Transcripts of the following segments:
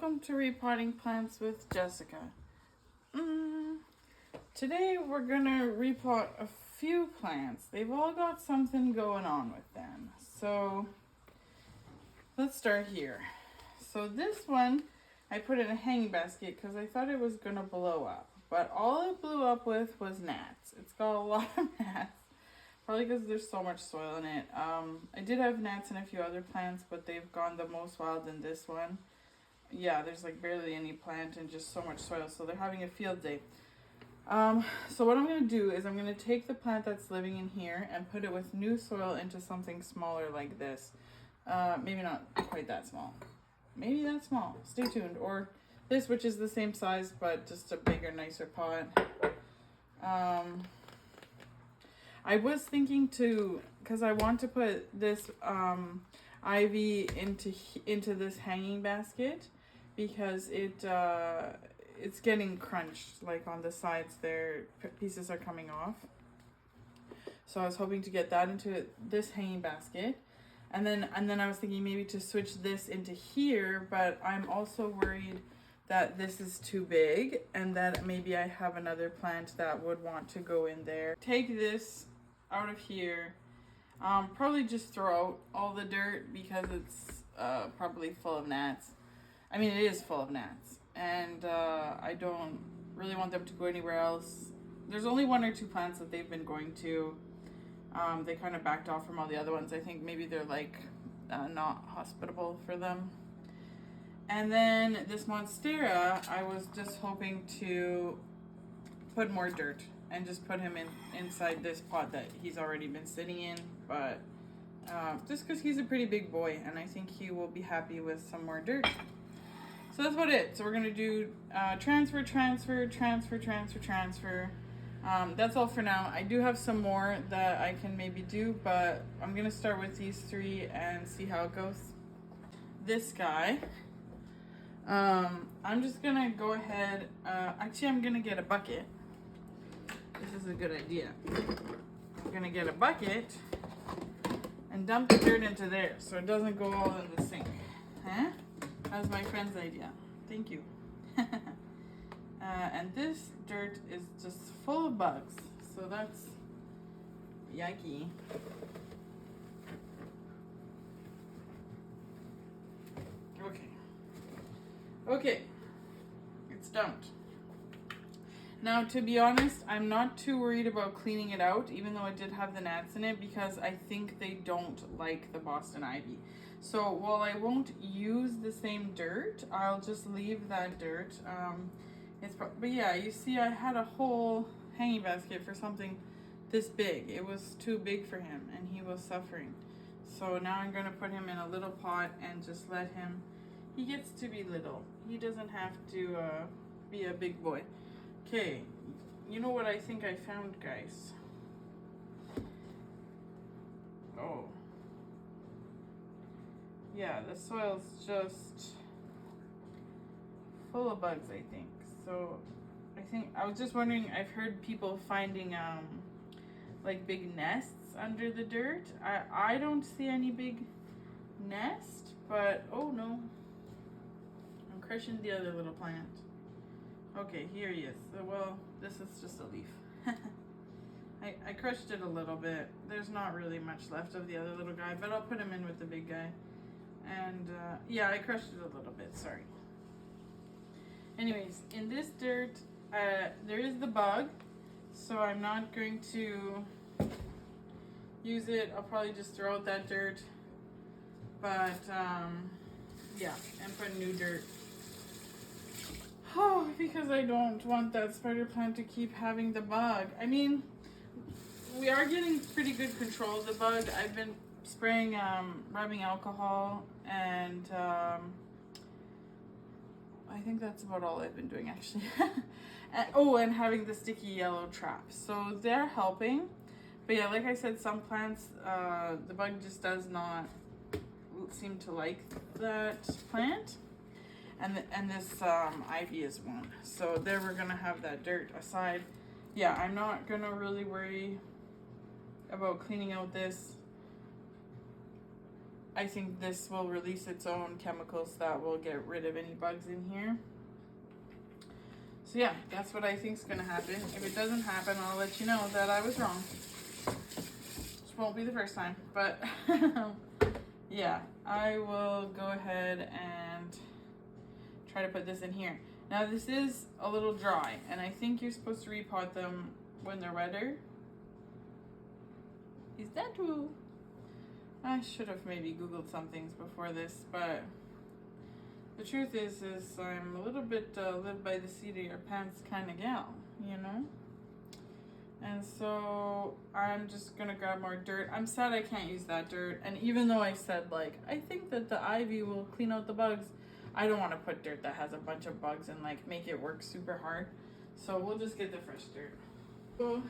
welcome to Repotting Plants with Jessica. Today we're gonna repot a few plants. They've all got something going on with them. So let's start here. So this one I put in a hanging basket because I thought it was gonna blow up. But all it blew up with was gnats. It's got a lot of gnats. Probably because there's so much soil in it. I did have gnats in a few other plants, but they've gone the most wild in this one. Yeah, there's like barely any plant and just so much soil, so they're having a field day. So what I'm going to do is I'm going to take the plant that's living in here and put it with new soil into something smaller like this. Maybe not quite that small. Maybe that small. Stay tuned. Or this, which is the same size, but just a bigger, nicer pot. I was thinking to, because I want to put this ivy into this hanging basket because it's getting crunched, like on the sides there, pieces are coming off. So I was hoping to get that into this hanging basket. And then I was thinking maybe to switch this into here, but I'm also worried that this is too big and that maybe I have another plant that would want to go in there. Take this out of here. Probably just throw out all the dirt because it's probably full of gnats. I mean, it is full of gnats, and I don't really want them to go anywhere else. There's only one or two plants that they've been going to. They kind of backed off from all the other ones. I think maybe they're like not hospitable for them. And then this Monstera, I was just hoping to put more dirt and just put him inside this pot that he's already been sitting in, but just because he's a pretty big boy and I think he will be happy with some more dirt. So that's about it. So we're gonna do transfer. That's all for now. I do have some more that I can maybe do, but I'm gonna start with these three and see how it goes. This guy, I'm just gonna go ahead, actually I'm gonna get a bucket. This is a good idea. I'm gonna get a bucket and dump the dirt into there so it doesn't go all in the sink. Huh? That was my friend's idea. Thank you. And this dirt is just full of bugs, so that's yucky. Okay, it's dumped. Now, to be honest, I'm not too worried about cleaning it out, even though it did have the gnats in it, because I think they don't like the Boston ivy. So while I won't use the same dirt, I'll just leave that dirt. But yeah, you see, I had a whole hanging basket for something this big. It was too big for him, and he was suffering. So now I'm going to put him in a little pot and just let him. He gets to be little. He doesn't have to be a big boy. Okay, you know what I think I found, guys? Oh. Yeah, the soil's just full of bugs, I think. So I was just wondering, I've heard people finding like big nests under the dirt. I don't see any big nest, but oh no. I'm crushing the other little plant. Okay, here he is. Well, this is just a leaf. I crushed it a little bit. There's not really much left of the other little guy, but I'll put him in with the big guy. And yeah, I crushed it a little bit, sorry. Anyways, in this dirt, there is the bug, so I'm not going to use it. I'll probably just throw out that dirt. But yeah, and put new dirt. Oh, because I don't want that spider plant to keep having the bug. I mean, we are getting pretty good control of the bug. I've been spraying rubbing alcohol, and I think that's about all I've been doing, actually. and having the sticky yellow traps. So they're helping. But yeah, like I said, some plants, the bug just does not seem to like that plant. And this ivy is one. So there we're gonna have that dirt aside. Yeah, I'm not gonna really worry about cleaning out this. I think this will release its own chemicals that will get rid of any bugs in here. So yeah, that's what I think is gonna happen. If it doesn't happen, I'll let you know that I was wrong. Which won't be the first time, but yeah, I will go ahead and try to put this in here. Now this is a little dry, and I think you're supposed to repot them when they're wetter. Is that true? I should have maybe Googled some things before this, but the truth is I'm a little bit live by the seat of your pants kind of gal, you know? And so I'm just gonna grab more dirt. I'm sad I can't use that dirt. And even though I said, like, I think that the ivy will clean out the bugs, I don't want to put dirt that has a bunch of bugs and like make it work super hard. So we'll just get the fresh dirt. So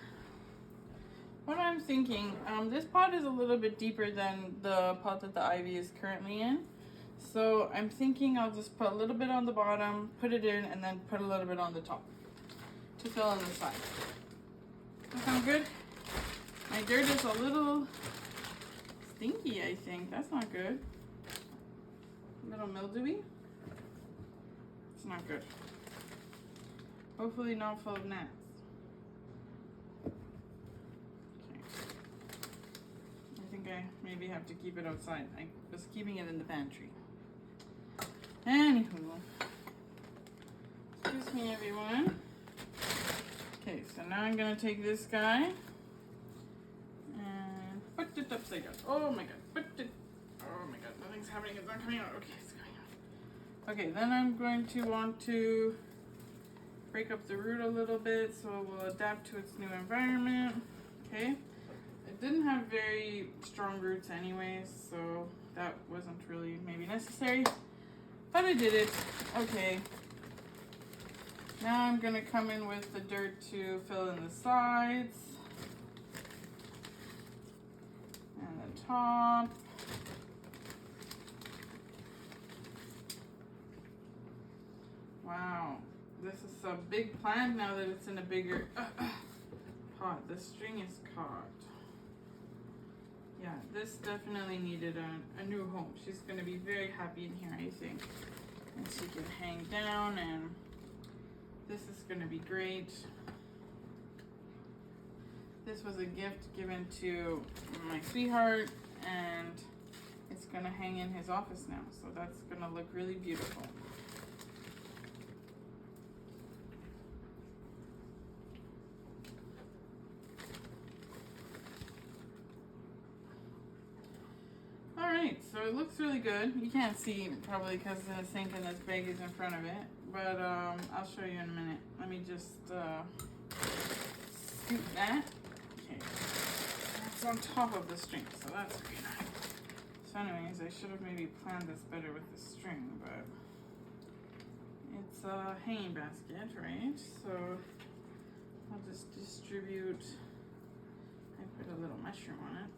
what I'm thinking, this pot is a little bit deeper than the pot that the ivy is currently in. So I'm thinking I'll just put a little bit on the bottom, put it in, and then put a little bit on the top to fill in the side. That sound good? My dirt is a little stinky, I think. That's not good. A little mildewy. It's not good. Hopefully not full of gnats. Okay. I think I maybe have to keep it outside. I was keeping it in the pantry. Anywho. Excuse me, everyone. Okay, so now I'm gonna take this guy and put it upside down. Oh my god, oh my god, nothing's happening, it's not coming out. Okay, it's coming out. Okay, then I'm going to want to break up the root a little bit so it will adapt to its new environment. Okay, it didn't have very strong roots anyways, so that wasn't really maybe necessary, but I did it. Okay. Now I'm gonna come in with the dirt to fill in the sides and the top. Wow, this is a big plant now that it's in a bigger pot. The string is caught. Yeah, this definitely needed a new home. She's gonna be very happy in here, I think. And she can hang down, and this is gonna be great. This was a gift given to my sweetheart, and it's gonna hang in his office now. So that's gonna look really beautiful. All right, so it looks really good. You can't see probably because the sink and this bag is in front of it, but I'll show you in a minute. Let me just scoop that. Okay, that's on top of the string, so that's great. So anyways, I should have maybe planned this better with the string, but it's a hanging basket, right? So I'll just distribute. I put a little mushroom on it.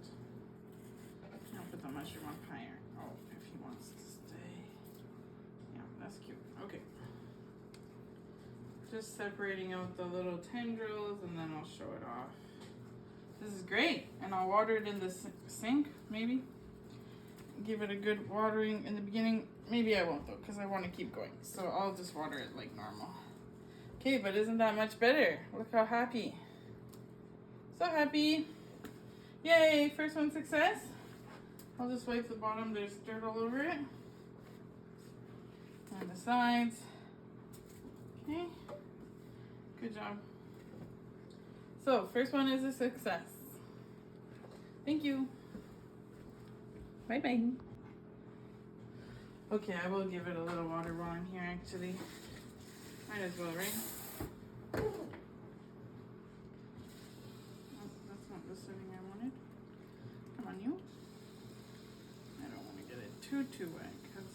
I'll put the mushroom up higher. Oh, if he wants to stay. Yeah, that's cute. Okay. Just separating out the little tendrils, and then I'll show it off. This is great. And I'll water it in the sink, maybe. Give it a good watering in the beginning. Maybe I won't, though, because I want to keep going. So I'll just water it like normal. Okay, but isn't that much better? Look how happy. So happy. Yay, first one success. I'll just wipe the bottom, there's dirt all over it. And the sides. Okay, good job. So, first one is a success. Thank you. Bye-bye. Okay, I will give it a little water while I'm here, actually. Might as well, right? Oh, that's not the setting I wanted. Come on, you. Too wet, because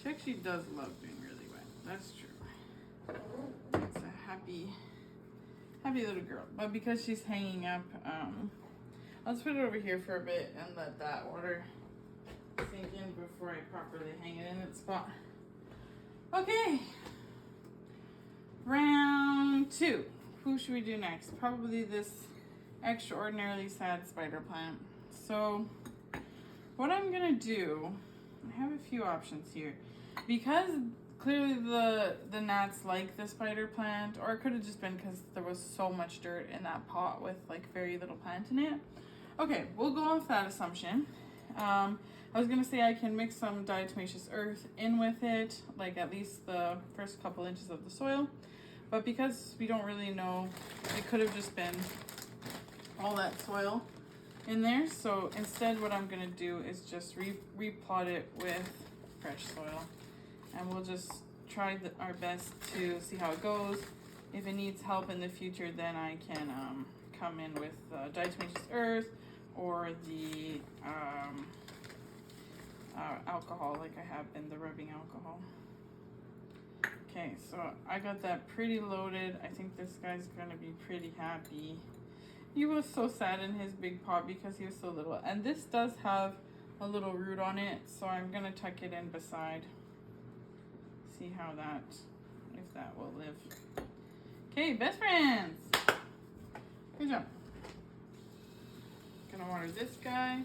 she actually does love being really wet. That's true. It's a happy little girl. But because she's hanging up, I'll just put it over here for a bit and let that water sink in before I properly hang it in its spot. Okay. Round 2. Who should we do next? Probably this extraordinarily sad spider plant. So what I'm gonna do, I have a few options here. Because clearly the gnats like the spider plant, or it could have just been because there was so much dirt in that pot with like very little plant in it. Okay, we'll go off that assumption. I was gonna say I can mix some diatomaceous earth in with it, like at least the first couple inches of the soil. But because we don't really know, it could have just been all that soil in there. So instead what I'm gonna do is just replot it with fresh soil. And we'll just try our best to see how it goes. If it needs help in the future, then I can come in with diatomaceous earth or the alcohol, like I have been, the rubbing alcohol. Okay, so I got that pretty loaded. I think this guy's gonna be pretty happy. He was so sad in his big pot because he was so little. And this does have a little root on it, so I'm gonna tuck it in beside. See how that, if that will live. Okay, best friends. Good job. Gonna water this guy.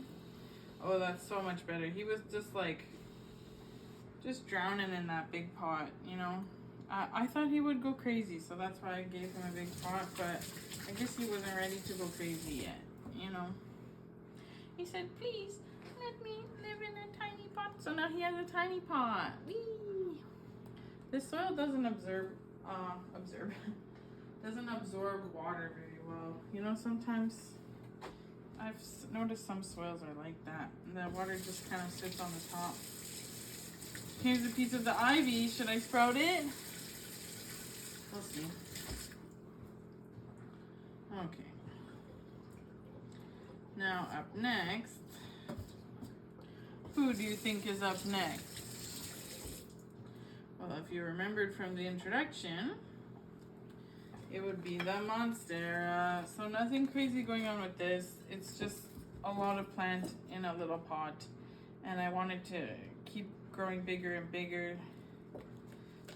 Oh, that's so much better. He was just like, just drowning in that big pot, you know. I thought he would go crazy, so that's why I gave him a big pot, but I guess he wasn't ready to go crazy yet, you know. He said, please, let me live in a tiny pot. So now he has a tiny pot. Whee! This soil doesn't doesn't absorb water very well. You know, sometimes I've noticed some soils are like that. The water just kind of sits on the top. Here's a piece of the ivy. Should I sprout it? We'll see. Okay. Now up next, who do you think is up next? Well, if you remembered from the introduction, it would be the Monstera. So nothing crazy going on with this. It's just a lot of plant in a little pot. And I wanted to keep growing bigger and bigger.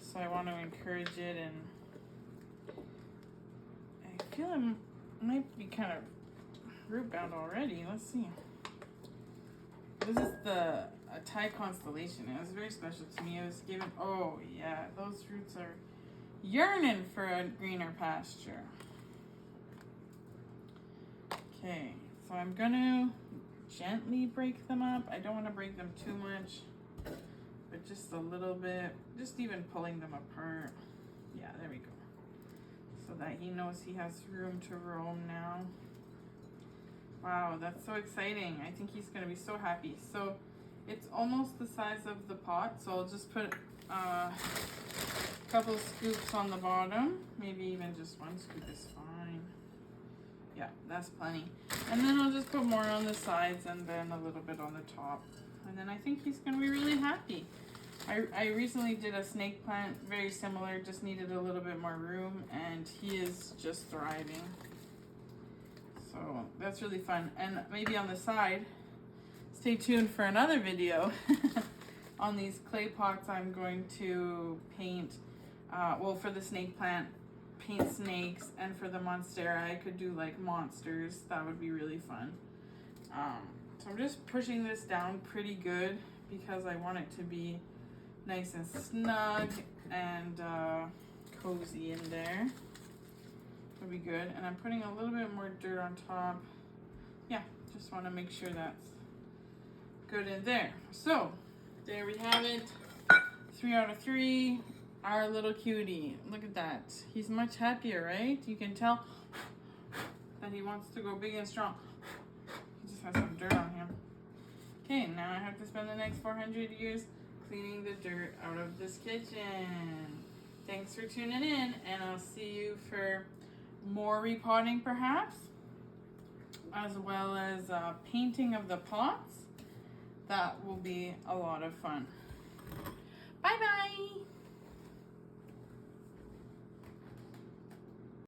So I want to encourage it, and I feel it might be kind of root bound already. Let's see. This is the Thai constellation. It was very special to me. It was given, oh yeah, those roots are yearning for a greener pasture. Okay, so I'm gonna gently break them up. I don't want to break them too much, but just a little bit, just even pulling them apart. Yeah, there we go. So that he knows he has room to roam now. Wow, that's so exciting. I think he's gonna be so happy. So it's almost the size of the pot, so I'll just put a couple scoops on the bottom. Maybe even just one scoop is fine. Yeah, that's plenty. And then I'll just put more on the sides and then a little bit on the top. And then I think he's gonna be really happy. I recently did a snake plant, very similar, just needed a little bit more room, and he is just thriving. So that's really fun. And maybe on the side, stay tuned for another video. On these clay pots, I'm going to paint, well, for the snake plant, paint snakes, and for the Monstera, I could do like monsters. That would be really fun. So I'm just pushing this down pretty good because I want it to be nice and snug and cozy in there. It'll be good. And I'm putting a little bit more dirt on top. Yeah, just want to make sure that's good in there. So there we have it. 3 out of 3. Our little cutie. Look at that. He's much happier, right? You can tell that he wants to go big and strong. He just has some dirt on him. Okay, now I have to spend the next 400 years cleaning the dirt out of this kitchen. Thanks for tuning in, and I'll see you for more repotting perhaps, as well as painting of the pots. That will be a lot of fun. Bye bye.